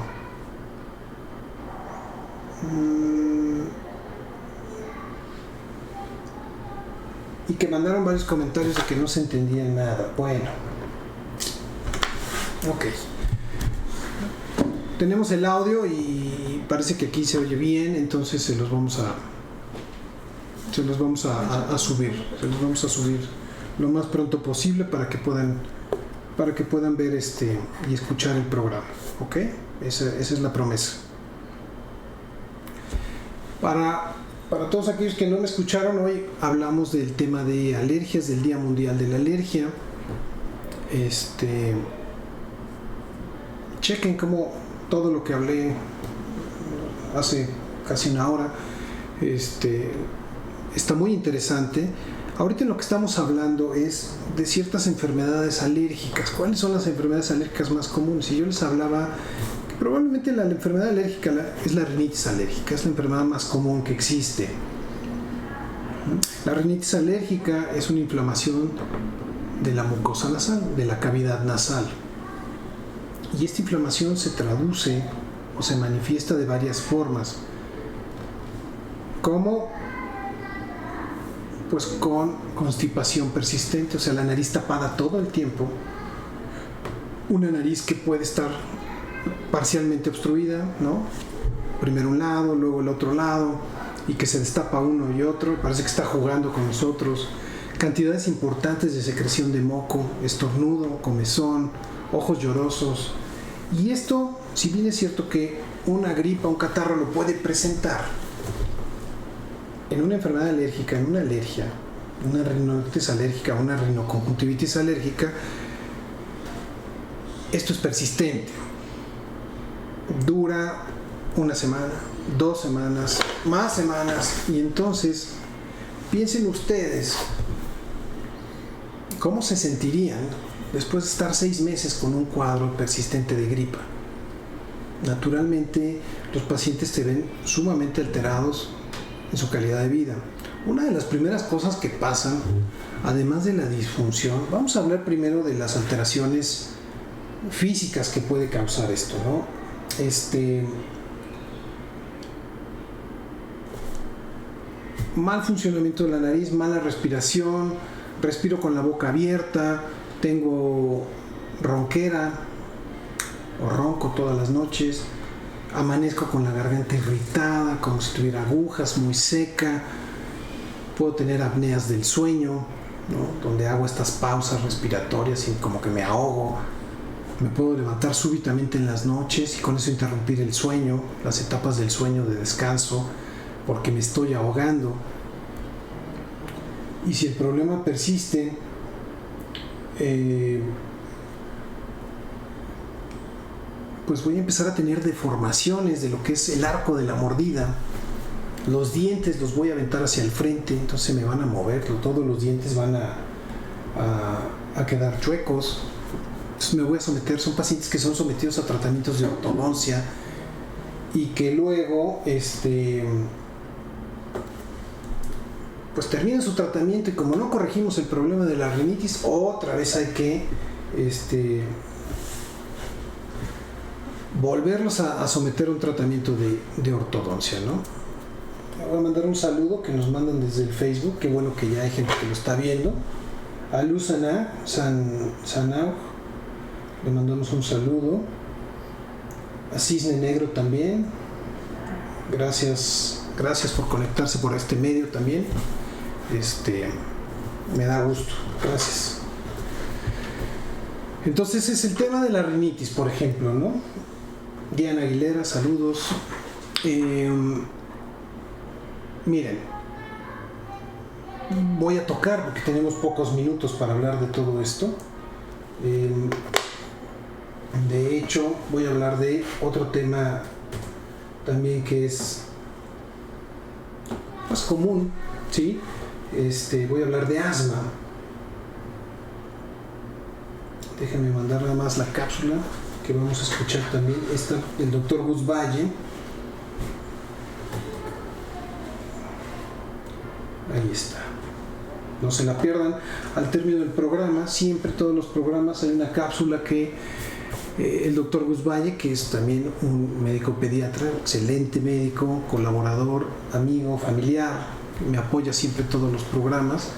Y que mandaron varios comentarios de que no se entendía nada. Bueno, ok, tenemos el audio y parece que aquí se oye bien, entonces se los vamos a subir lo más pronto posible para que puedan ver y escuchar el programa. Ok, esa es la promesa. Para todos aquellos que no me escucharon, hoy hablamos del tema de alergias, del Día Mundial de la Alergia. Chequen cómo todo lo que hablé hace casi una hora está muy interesante. Ahorita lo que estamos hablando es de ciertas enfermedades alérgicas. ¿Cuáles son las enfermedades alérgicas más comunes? Y yo les hablaba que probablemente la enfermedad alérgica es la rinitis alérgica, es la enfermedad más común que existe. La rinitis alérgica es una inflamación de la mucosa nasal, de la cavidad nasal. Y esta inflamación se traduce o se manifiesta de varias formas. ¿Cómo? Pues con constipación persistente, o sea, la nariz tapada todo el tiempo, una nariz que puede estar parcialmente obstruida, ¿no? Primero un lado, luego el otro lado, y que se destapa uno y otro, parece que está jugando con nosotros, cantidades importantes de secreción de moco, estornudo, comezón, ojos llorosos, y esto, si bien es cierto que una gripa, un catarro lo puede presentar, en una enfermedad alérgica, en una alergia, una rinoitis alérgica, una rinoconjuntivitis alérgica, esto es persistente. Dura una semana, 2 semanas, más semanas, y entonces piensen ustedes cómo se sentirían después de estar 6 meses con un cuadro persistente de gripa. Naturalmente, los pacientes se ven sumamente alterados en su calidad de vida. Una de las primeras cosas que pasan, además de la disfunción, vamos a hablar primero de las alteraciones físicas que puede causar esto, ¿no? Mal funcionamiento de la nariz, mala respiración, respiro con la boca abierta, tengo ronquera o ronco todas las noches, amanezco con la garganta irritada, como si tuviera agujas, muy seca, puedo tener apneas del sueño, ¿no? Donde hago estas pausas respiratorias y como que me ahogo, me puedo levantar súbitamente en las noches y con eso interrumpir el sueño, las etapas del sueño de descanso, porque me estoy ahogando. Y si el problema persiste, pues voy a empezar a tener deformaciones de lo que es el arco de la mordida. Los dientes los voy a aventar hacia el frente, entonces me van a mover, todos los dientes van a quedar chuecos. Entonces me voy a someter, son pacientes que son sometidos a tratamientos de ortodoncia y que luego pues terminan su tratamiento y como no corregimos el problema de la rinitis, otra vez hay que volverlos a someter a un tratamiento de ortodoncia, ¿no? voy a mandar un saludo que nos mandan desde el Facebook. Qué bueno que ya hay gente que lo está viendo. A Luz Sanau le mandamos un saludo. A Cisne Negro también. Gracias por conectarse por este medio también. Me da gusto. Gracias. Entonces es el tema de la rinitis, por ejemplo, ¿no? Diana Aguilera, saludos. Miren, voy a tocar, porque tenemos pocos minutos para hablar de todo esto. De hecho, voy a hablar de otro tema también que es más común, ¿sí? Voy a hablar de asma. Déjenme mandar nada más la cápsula que vamos a escuchar también. Está el doctor Gus Valle. Ahí está. No se la pierdan. Al término del programa, siempre todos los programas hay una cápsula que el doctor Gus Valle, que es también un médico pediatra, excelente médico, colaborador, amigo, familiar, me apoya siempre en todos los programas,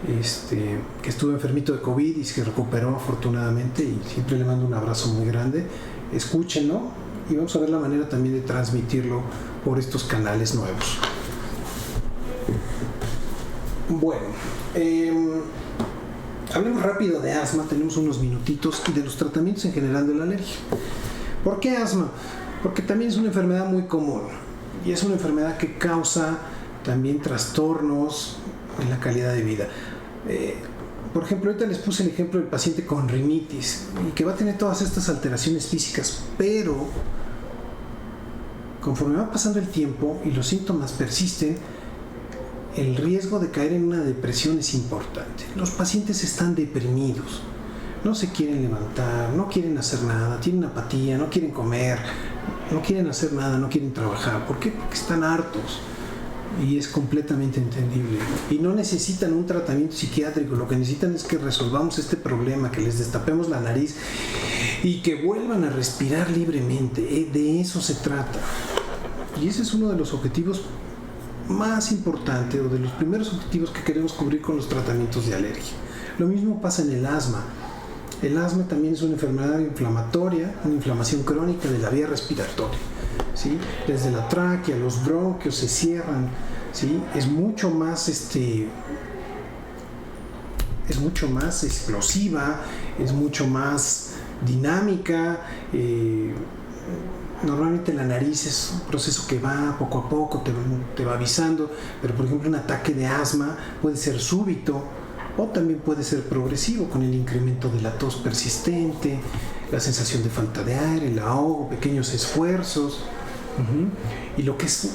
que estuvo enfermito de COVID y se recuperó afortunadamente, y siempre le mando un abrazo muy grande. Escúchenlo y vamos a ver la manera también de transmitirlo por estos canales nuevos. Bueno, hablemos rápido de asma, tenemos unos minutitos, y de los tratamientos en general de la alergia. ¿Por qué asma? Porque también es una enfermedad muy común y es una enfermedad que causa también trastornos en la calidad de vida. Por ejemplo, ahorita les puse el ejemplo del paciente con rinitis y que va a tener todas estas alteraciones físicas, pero conforme va pasando el tiempo y los síntomas persisten, el riesgo de caer en una depresión es importante. Los pacientes están deprimidos, no se quieren levantar, no quieren hacer nada, tienen apatía, no quieren comer, no quieren hacer nada, no quieren trabajar. ¿Por qué? Porque están hartos, y es completamente entendible. Y no necesitan un tratamiento psiquiátrico, lo que necesitan es que resolvamos este problema, que les destapemos la nariz y que vuelvan a respirar libremente. De eso se trata. Y ese es uno de los objetivos más importante, o de los primeros objetivos que queremos cubrir con los tratamientos de alergia. Lo mismo pasa en el asma. El asma también es una enfermedad inflamatoria, una inflamación crónica de la vía respiratoria, ¿sí? Desde la tráquea, los bronquios se cierran, ¿sí? Es mucho más explosiva, es mucho más dinámica. Normalmente la nariz es un proceso que va poco a poco, te va avisando, pero por ejemplo un ataque de asma puede ser súbito o también puede ser progresivo, con el incremento de la tos persistente, la sensación de falta de aire, el ahogo, pequeños esfuerzos. Y lo que es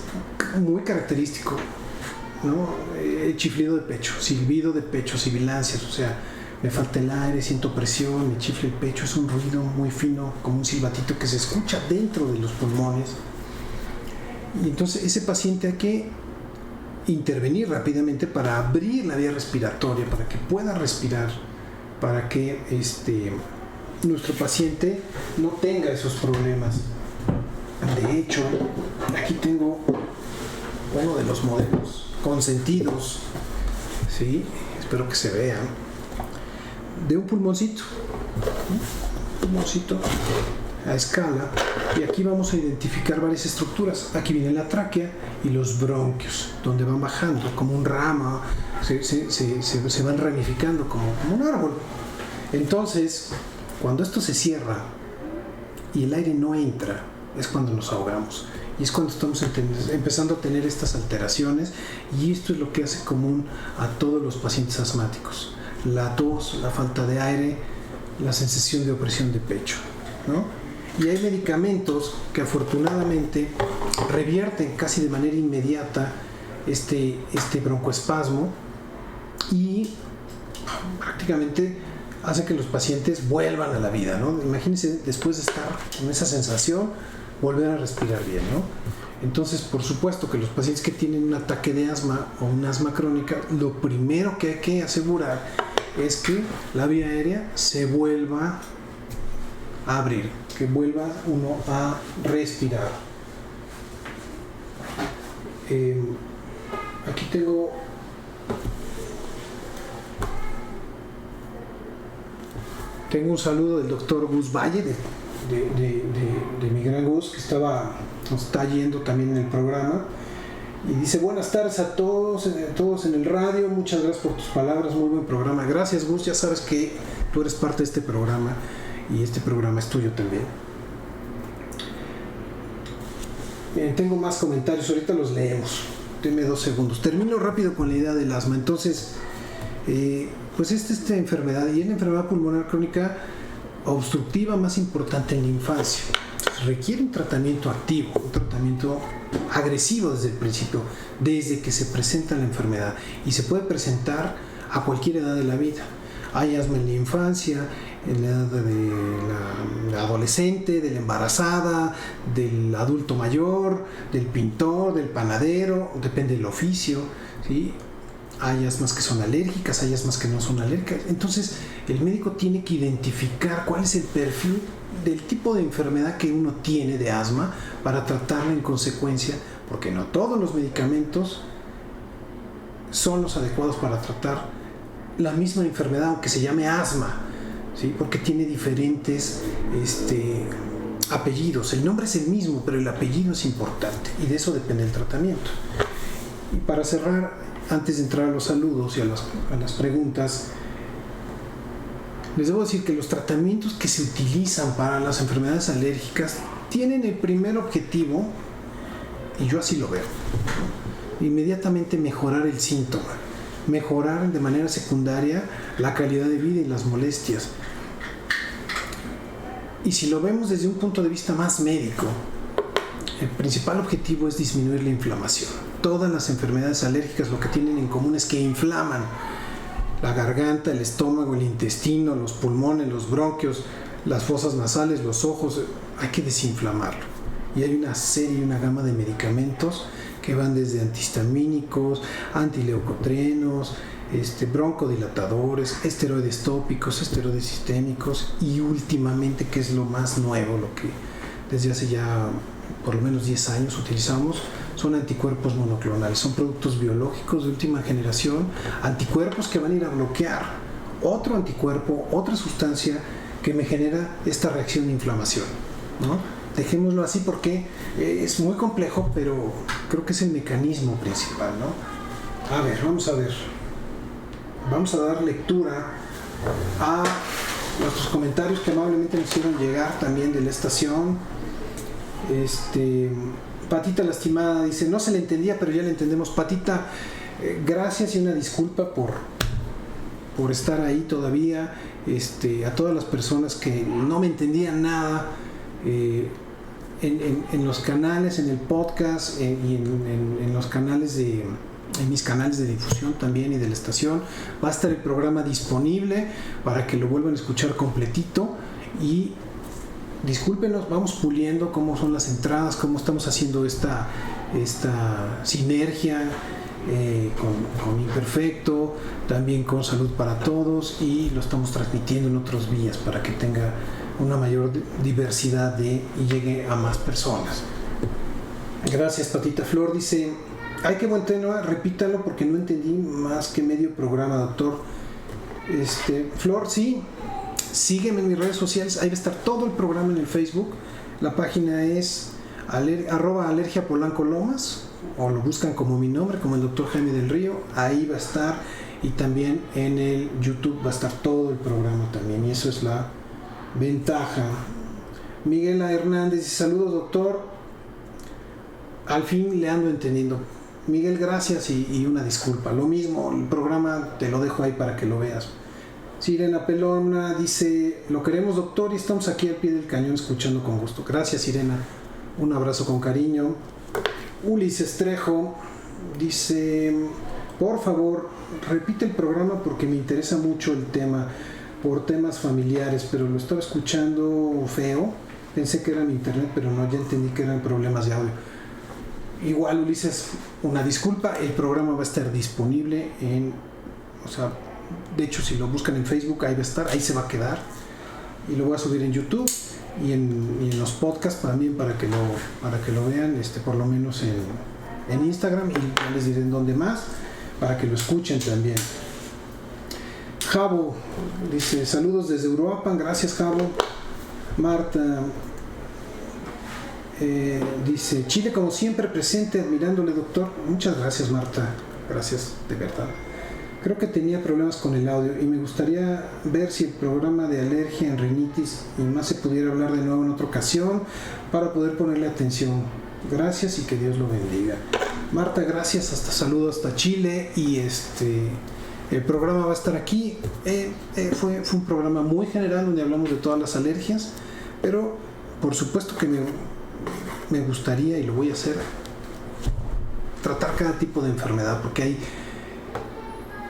muy característico, ¿no? El chiflido de pecho, silbido de pecho, sibilancias, o sea, me falta el aire, siento presión, me chifla el pecho, es un ruido muy fino, como un silbatito que se escucha dentro de los pulmones. Y entonces ese paciente hay que intervenir rápidamente para abrir la vía respiratoria, para que pueda respirar, para que nuestro paciente no tenga esos problemas. De hecho, aquí tengo uno de los modelos consentidos, ¿sí? Espero que se vean, de un pulmoncito a escala, y aquí vamos a identificar varias estructuras. Aquí viene la tráquea y los bronquios, donde van bajando como un ramo, se van ramificando como un árbol. Entonces, cuando esto se cierra y el aire no entra, es cuando nos ahogamos, y es cuando estamos empezando a tener estas alteraciones, y esto es lo que hace común a todos los pacientes asmáticos: la tos, la falta de aire, la sensación de opresión de pecho, ¿no? Y hay medicamentos que afortunadamente revierten casi de manera inmediata este broncoespasmo, y prácticamente hace que los pacientes vuelvan a la vida, ¿no? Imagínense, después de estar con esa sensación, volver a respirar bien, ¿no? Entonces, por supuesto que los pacientes que tienen un ataque de asma o un asma crónica, lo primero que hay que asegurar es que la vía aérea se vuelva a abrir, que vuelva uno a respirar. Aquí tengo un saludo del doctor Gus Valle, de mi gran Gus, que nos está yendo también en el programa. Y dice: buenas tardes a todos en el radio, muchas gracias por tus palabras, muy buen programa. Gracias, Gus, ya sabes que tú eres parte de este programa y este programa es tuyo también. Bien, tengo más comentarios, ahorita los leemos. Deme 2 segundos. Termino rápido con la idea del asma. Entonces, pues esta enfermedad, y es la enfermedad pulmonar crónica obstructiva más importante en la infancia. Entonces, requiere un tratamiento activo, un tratamiento agresivo desde el principio, desde que se presenta la enfermedad, y se puede presentar a cualquier edad de la vida. Hay asma en la infancia, en la edad de la adolescente, de la embarazada, del adulto mayor, del pintor, del panadero, depende del oficio, ¿sí? Hay asmas que son alérgicas, hay asmas que no son alérgicas. Entonces, el médico tiene que identificar cuál es el perfil del tipo de enfermedad que uno tiene de asma para tratarla en consecuencia, porque no todos los medicamentos son los adecuados para tratar la misma enfermedad, aunque se llame asma, ¿sí? Porque tiene diferentes apellidos. El nombre es el mismo, pero el apellido es importante, y de eso depende el tratamiento. Y para cerrar, antes de entrar a los saludos y a las preguntas, les debo decir que los tratamientos que se utilizan para las enfermedades alérgicas tienen el primer objetivo, y yo así lo veo, inmediatamente mejorar el síntoma, mejorar de manera secundaria la calidad de vida y las molestias. Y si lo vemos desde un punto de vista más médico, el principal objetivo es disminuir la inflamación. Todas las enfermedades alérgicas lo que tienen en común es que inflaman la garganta, el estómago, el intestino, los pulmones, los bronquios, las fosas nasales, los ojos. Hay que desinflamarlo. Y hay una serie, una gama de medicamentos que van desde antihistamínicos, antileucotrienos, broncodilatadores, esteroides tópicos, esteroides sistémicos, y últimamente, que es lo más nuevo, lo que desde hace ya por lo menos 10 años utilizamos, son anticuerpos monoclonales. Son productos biológicos de última generación, anticuerpos que van a ir a bloquear otro anticuerpo, otra sustancia que me genera esta reacción de inflamación, ¿no? Dejémoslo así porque es muy complejo, pero creo que es el mecanismo principal, ¿no? A ver, vamos a dar lectura a nuestros comentarios que amablemente nos hicieron llegar también de la estación. Patita lastimada dice: no se le entendía, pero ya le entendemos. Patita, gracias y una disculpa por estar ahí todavía. A todas las personas que no me entendían nada, en los canales, en el podcast, y en los canales en mis canales de difusión también y de la estación, va a estar el programa disponible para que lo vuelvan a escuchar completito. Y discúlpenos, vamos puliendo cómo son las entradas, cómo estamos haciendo esta sinergia con Imperfecto, también con Salud para Todos, y lo estamos transmitiendo en otros vías para que tenga una mayor diversidad y llegue a más personas. Gracias, Patita. Flor dice: ay, qué buen tema, repítalo porque no entendí más que medio programa, doctor. Flor, sí, sígueme en mis redes sociales, ahí va a estar todo el programa en el Facebook. La página es @alergiapolanco-lomas, o lo buscan como mi nombre, como el doctor Jaime del Río. Ahí va a estar, y también en el YouTube va a estar todo el programa también, y eso es la ventaja. Miguel Hernández dice: saludos, doctor, al fin le ando entendiendo. Miguel, gracias y una disculpa. Lo mismo, el programa te lo dejo ahí para que lo veas. Sirena Pelona dice: lo queremos, doctor, y estamos aquí al pie del cañón escuchando con gusto. Gracias, Sirena, un abrazo con cariño. Ulises Trejo dice: por favor, repite el programa porque me interesa mucho el tema, por temas familiares, pero lo estaba escuchando feo. Pensé que era mi internet, pero no, ya entendí que eran problemas de audio. Igual, Ulises, una disculpa, el programa va a estar disponible de hecho, si lo buscan en Facebook, ahí va a estar, ahí se va a quedar, y lo voy a subir en YouTube y en los podcasts también para que lo vean, por lo menos en Instagram y ya les diré en dónde más para que lo escuchen también. Javo dice saludos desde Uruapan, gracias Javo. Marta dice Chile como siempre presente, admirándole doctor. Muchas gracias Marta, gracias de verdad. Creo que tenía problemas con el audio y me gustaría ver si el programa de alergia en rinitis y más se pudiera hablar de nuevo en otra ocasión para poder ponerle atención. Gracias y que Dios lo bendiga. Marta, gracias, saludos hasta Chile y el programa va a estar aquí. Fue un programa muy general donde hablamos de todas las alergias, pero por supuesto que me gustaría y lo voy a hacer tratar cada tipo de enfermedad porque hay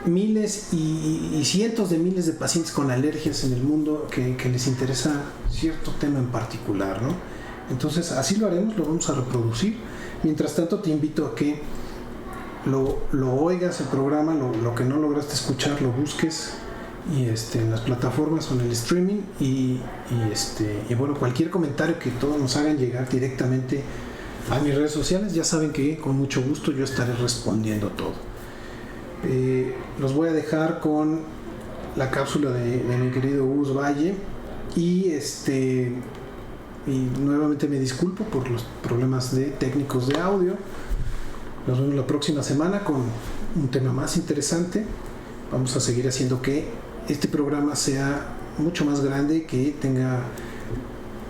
miles y cientos de miles de pacientes con alergias en el mundo que les interesa cierto tema en particular, ¿no? Entonces así lo haremos, lo vamos a reproducir. Mientras tanto te invito a que lo oigas el programa, lo que no lograste escuchar lo busques y en las plataformas o en el streaming y bueno, cualquier comentario que todos nos hagan llegar directamente a mis redes sociales, ya saben que con mucho gusto yo estaré respondiendo todo. Los voy a dejar con la cápsula de mi querido Gus Valle y nuevamente me disculpo por los problemas técnicos de audio. Nos vemos la próxima semana con un tema más interesante. Vamos a seguir haciendo que este programa sea mucho más grande, que tenga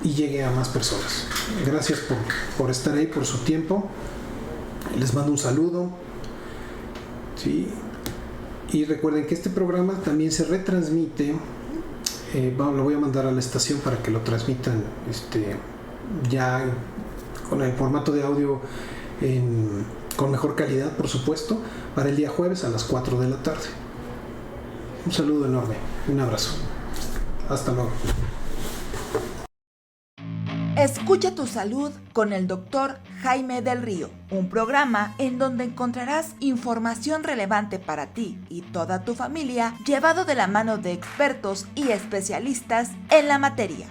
y llegue a más personas. Gracias por estar ahí, por su tiempo. Les mando un saludo. ¿Sí? Y recuerden que este programa también se retransmite. Lo voy a mandar a la estación para que lo transmitan ya con el formato de audio con mejor calidad, por supuesto, para el día jueves a las 4 de la tarde. Un saludo enorme, un abrazo. Hasta luego.
Escucha tu salud con el doctor Jaime del Río, un programa en donde encontrarás información relevante para ti y toda tu familia, llevado de la mano de expertos y especialistas en la materia.